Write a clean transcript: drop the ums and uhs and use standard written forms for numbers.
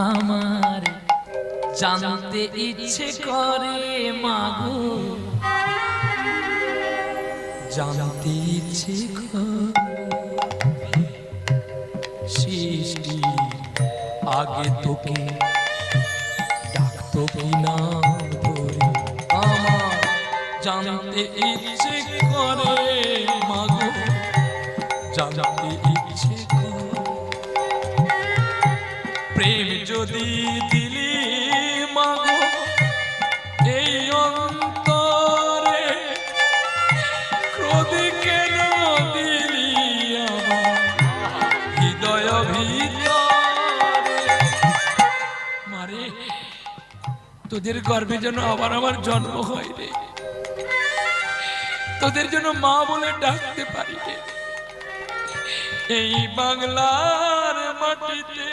আমার জানতে ইচ্ছে করে মাগো, জানতে ইচ্ছে করে সৃষ্টি আগে তোকে ডাকতো কিনা ধরে। আমার জানতে ইচ্ছে করে মাগো, জানতে ইচ্ছে করে প্রেম যদি দিলি মাগো এই অন্তরে, ক্রোধ কেন দিলি আমার হৃদয় ভিতরে। মারে তোদের গর্ভে যেন আবার আমার জন্ম হয় রে, তোদের জন্য মা বলে ডাকতে পারি রে। এই বাংলার মাটিতে